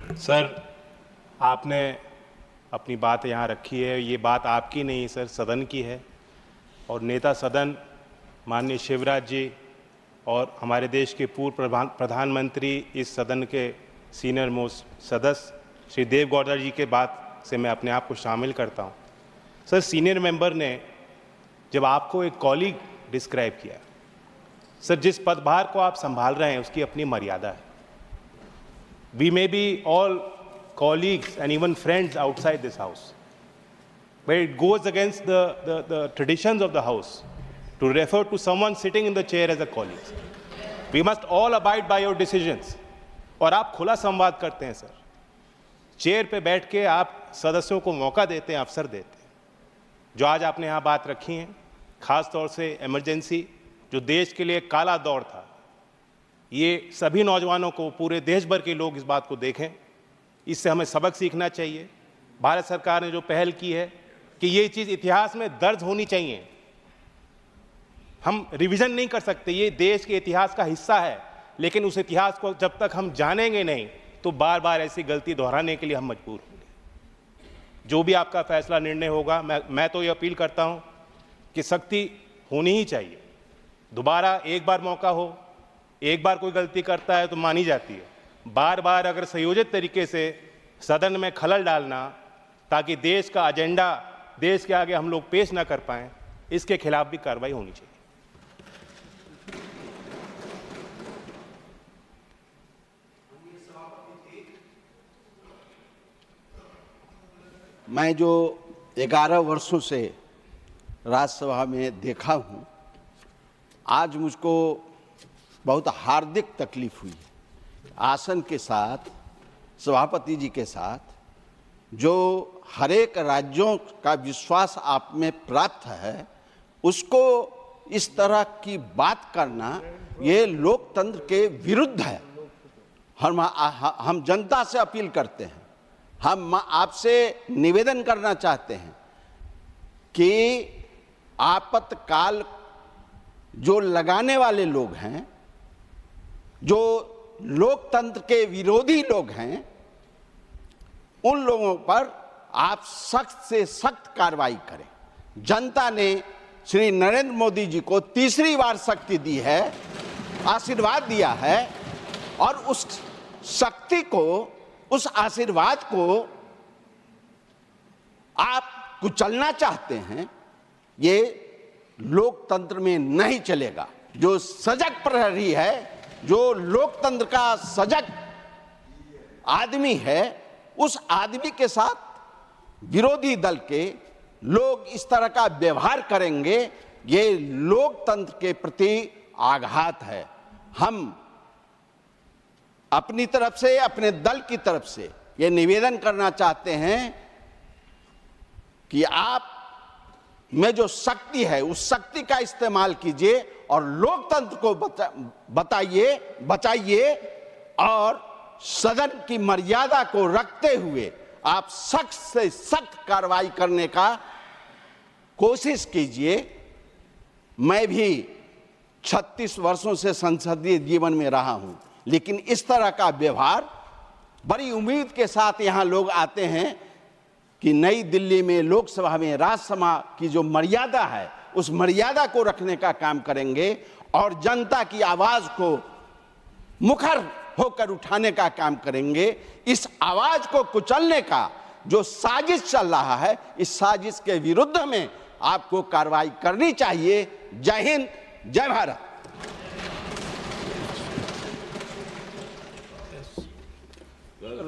Sir, आपने अपनी बात यहाँ रखी है, ये बात आपकी नहीं सर, सदन की है। और नेता सदन माननीय शिवराज जी और हमारे देश के पूर्व प्रधानमंत्री, इस सदन के सीनियर मोस्ट सदस्य श्री देव गौड़ा जी के बात से मैं अपने आप को शामिल करता हूँ। सर, सीनियर मेंबर ने जब आपको एक कॉलीग डिस्क्राइब किया, सर जिस पदभार को आप संभाल रहे हैं उसकी अपनी मर्यादा है। We may be all colleagues and even friends outside this house, but it goes against the traditions of the house to refer to someone sitting in the chair as a colleague. We must all abide by your decisions. और आप खुला संवाद करते हैं sir, chair पे बैठ के आप सदस्यों को मौका देते हैं, अवसर देते हैं। जो आज आपने यहाँ बात रखी है, खास तौर से इमरजेंसी जो देश के लिए काला दौर था, ये सभी नौजवानों को, पूरे देश भर के लोग इस बात को देखें, इससे हमें सबक सीखना चाहिए। भारत सरकार ने जो पहल की है कि ये चीज़ इतिहास में दर्ज होनी चाहिए। हम रिवीजन नहीं कर सकते, ये देश के इतिहास का हिस्सा है, लेकिन उस इतिहास को जब तक हम जानेंगे नहीं तो बार बार ऐसी गलती दोहराने के लिए हम मजबूर होंगे। जो भी आपका फैसला, निर्णय होगा, मैं तो ये अपील करता हूँ कि सख्ती होनी ही चाहिए। दोबारा एक बार मौका हो, एक बार कोई गलती करता है तो मानी जाती है, बार बार अगर संयोजित तरीके से सदन में खलल डालना ताकि देश का एजेंडा देश के आगे हम लोग पेश ना कर पाएं, इसके खिलाफ भी कार्रवाई होनी चाहिए। मैं जो 11 वर्षों से राज्यसभा में देखा हूं, आज मुझको बहुत हार्दिक तकलीफ हुई। आसन के साथ, सभापति जी के साथ, जो हर एक राज्यों का विश्वास आप में प्राप्त है, उसको इस तरह की बात करना ये लोकतंत्र के विरुद्ध है। हम जनता से अपील करते हैं, हम आपसे निवेदन करना चाहते हैं कि आपातकाल जो लगाने वाले लोग हैं, जो लोकतंत्र के विरोधी लोग हैं, उन लोगों पर आप सख्त से सख्त कार्रवाई करें। जनता ने श्री नरेंद्र मोदी जी को तीसरी बार शक्ति दी है, आशीर्वाद दिया है, और उस शक्ति को, उस आशीर्वाद को आप कुचलना चाहते हैं, ये लोकतंत्र में नहीं चलेगा। जो सजग प्रहरी है, जो लोकतंत्र का सजग आदमी है, उस आदमी के साथ विरोधी दल के लोग इस तरह का व्यवहार करेंगे, ये लोकतंत्र के प्रति आघात है। हम अपनी तरफ से, अपने दल की तरफ से ये निवेदन करना चाहते हैं कि आप में जो शक्ति है, उस शक्ति का इस्तेमाल कीजिए और लोकतंत्र को बचाइए, और सदन की मर्यादा को रखते हुए आप सख्त से सख्त कार्रवाई करने का कोशिश कीजिए। मैं भी 36 वर्षों से संसदीय जीवन में रहा हूं, लेकिन इस तरह का व्यवहार, बड़ी उम्मीद के साथ यहां लोग आते हैं कि नई दिल्ली में, लोकसभा में, राज्यसभा की जो मर्यादा है, उस मर्यादा को रखने का काम करेंगे और जनता की आवाज को मुखर होकर उठाने का काम करेंगे। इस आवाज को कुचलने का जो साजिश चल रहा है, इस साजिश के विरुद्ध में आपको कार्रवाई करनी चाहिए। जय हिंद, जय Bharat.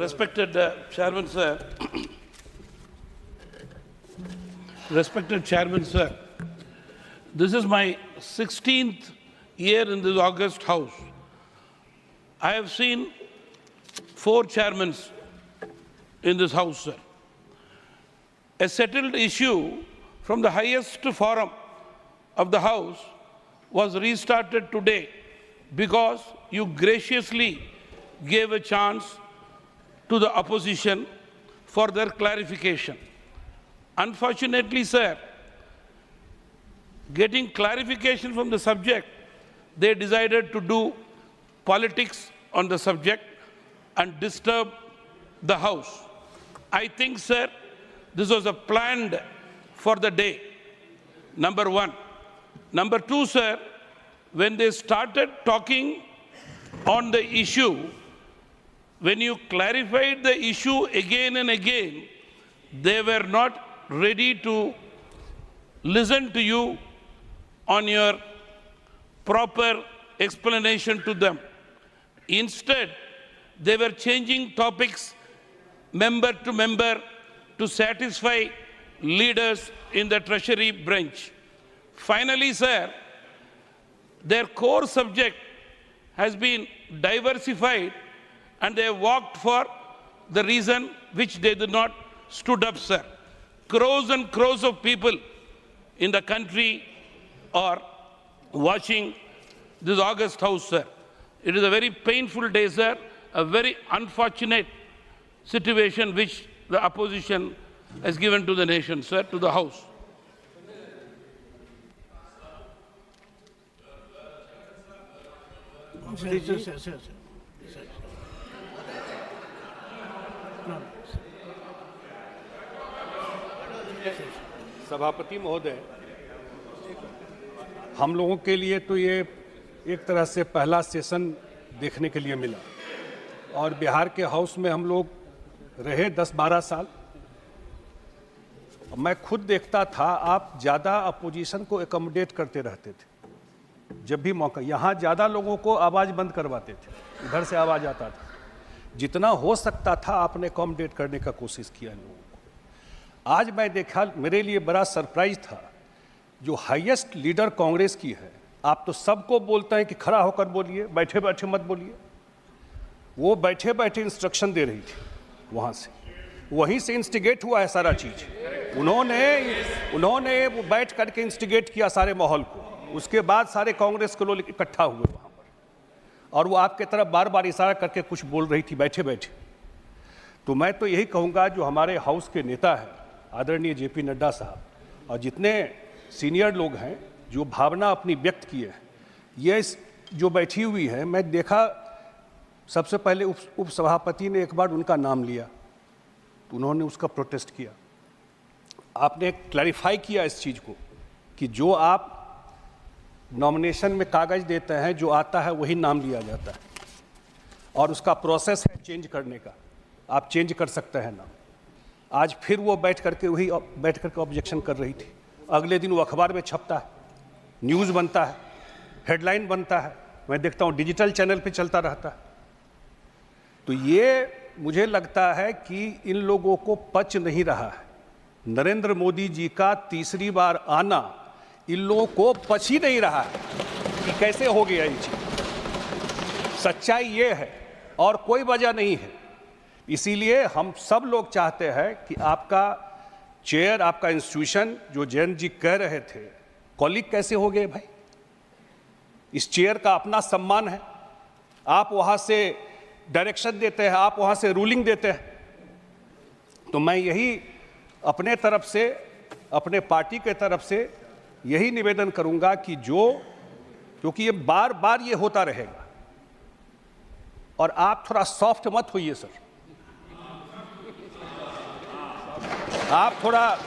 Respected Chairman Sir, respected Chairman Sir, this is my 16th year in this august house. I have seen 4 chairmen in this house, sir. A settled issue from the highest forum of the house was restarted today because you graciously gave a chance to the opposition for their clarification. Unfortunately, sir, getting clarification from the subject, they decided to do politics on the subject and disturb the House. I think, sir, this was a planned for the day, number one. Number two, sir, when they started talking on the issue, when you clarified the issue again and again, they were not ready to listen to you on your proper explanation to them. Instead, they were changing topics member to member to satisfy leaders in the Treasury branch. Finally, sir, their core subject has been diversified and they walked for the reason which they did not stood up, sir. Crores and crores of people in the country are watching this August House, sir. It is a very painful day, sir, a very unfortunate situation which the opposition has given to the nation, sir, to the House. सभापति महोदय, हम लोगों के लिए तो ये एक तरह से पहला सेशन देखने के लिए मिला और बिहार के हाउस में हम लोग रहे 10-12 साल। मैं खुद देखता था आप ज़्यादा अपोजिशन को एकोमोडेट करते रहते थे। जब भी मौका, यहाँ ज़्यादा लोगों को आवाज़ बंद करवाते थे, इधर से आवाज़ आता था। जितना हो सकता था आपने एकोमोडेट करने का कोशिश किया लोगों को। आज मैं देखा, मेरे लिए बड़ा सरप्राइज था, जो हाईएस्ट लीडर कांग्रेस की है, आप तो सबको बोलते हैं कि खड़ा होकर बोलिए, बैठे बैठे मत बोलिए। वो बैठे बैठे इंस्ट्रक्शन दे रही थी वहाँ से, वहीं से इंस्टिगेट हुआ है सारा चीज़। उन्होंने वो बैठ करके इंस्टिगेट किया सारे माहौल को। उसके बाद सारे कांग्रेस के लोग इकट्ठा हुए वहाँ पर और वो आपके तरफ बार बार इशारा करके कुछ बोल रही थी बैठे बैठे। तो मैं तो यही कहूँगा, जो हमारे हाउस के नेता हैं आदरणीय जेपी नड्डा साहब और जितने सीनियर लोग हैं जो भावना अपनी व्यक्त की है, ये जो बैठी हुई है, मैं देखा सबसे पहले उप सभापति ने एक बार उनका नाम लिया तो उन्होंने उसका प्रोटेस्ट किया। आपने क्लैरिफाई किया इस चीज़ को कि जो आप नॉमिनेशन में कागज़ देते हैं, जो आता है वही नाम लिया जाता है और उसका प्रोसेस है चेंज करने का, आप चेंज कर सकते हैं नाम। आज फिर वो बैठ करके ऑब्जेक्शन कर रही थी। अगले दिन वो अखबार में छपता है, न्यूज़ बनता है, हेडलाइन बनता है, मैं देखता हूँ डिजिटल चैनल पे चलता रहता है। तो ये मुझे लगता है कि इन लोगों को पच नहीं रहा है। नरेंद्र मोदी जी का तीसरी बार आना इन लोगों को पच ही नहीं रहा है कि कैसे हो गया ये चीज़। सच्चाई ये है और कोई वजह नहीं है। इसीलिए हम सब लोग चाहते हैं कि आपका चेयर, आपका इंस्टीट्यूशन, जो जैन जी कह रहे थे, कॉलीग कैसे हो गए भाई? इस चेयर का अपना सम्मान है। आप वहाँ से डायरेक्शन देते हैं, आप वहाँ से रूलिंग देते हैं। तो मैं यही अपने तरफ से, अपने पार्टी के तरफ से यही निवेदन करूँगा कि क्योंकि ये बार बार ये होता रहेगा और आप थोड़ा सॉफ्ट मत होइए सर, आप थोड़ा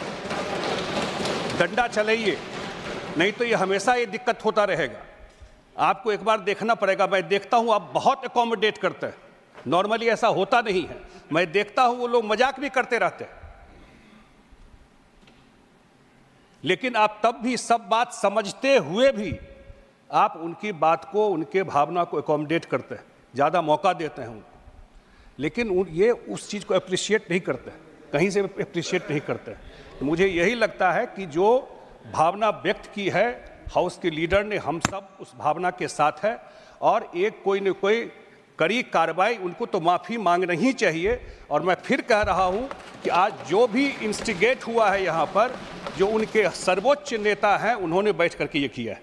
डंडा चलाइए, नहीं तो ये हमेशा ये दिक्कत होता रहेगा। आपको एक बार देखना पड़ेगा। मैं देखता हूं आप बहुत एकोमोडेट करते हैं, नॉर्मली ऐसा होता नहीं है। मैं देखता हूं वो लोग मजाक भी करते रहते हैं, लेकिन आप तब भी सब बात समझते हुए भी आप उनकी बात को, उनके भावना को एकोमोडेट करते हैं, ज़्यादा मौका देते हैं उनको। लेकिन ये उस चीज़ को अप्रिशिएट नहीं करते, कहीं से अप्रिशिएट नहीं करते। तो मुझे यही लगता है कि जो भावना व्यक्त की है हाउस के लीडर ने, हम सब उस भावना के साथ है और एक कोई न कोई कड़ी कार्रवाई, उनको तो माफ़ी मांगना ही चाहिए। और मैं फिर कह रहा हूं कि आज जो भी इंस्टिगेट हुआ है यहाँ पर, जो उनके सर्वोच्च नेता हैं, उन्होंने बैठ करके ये किया है।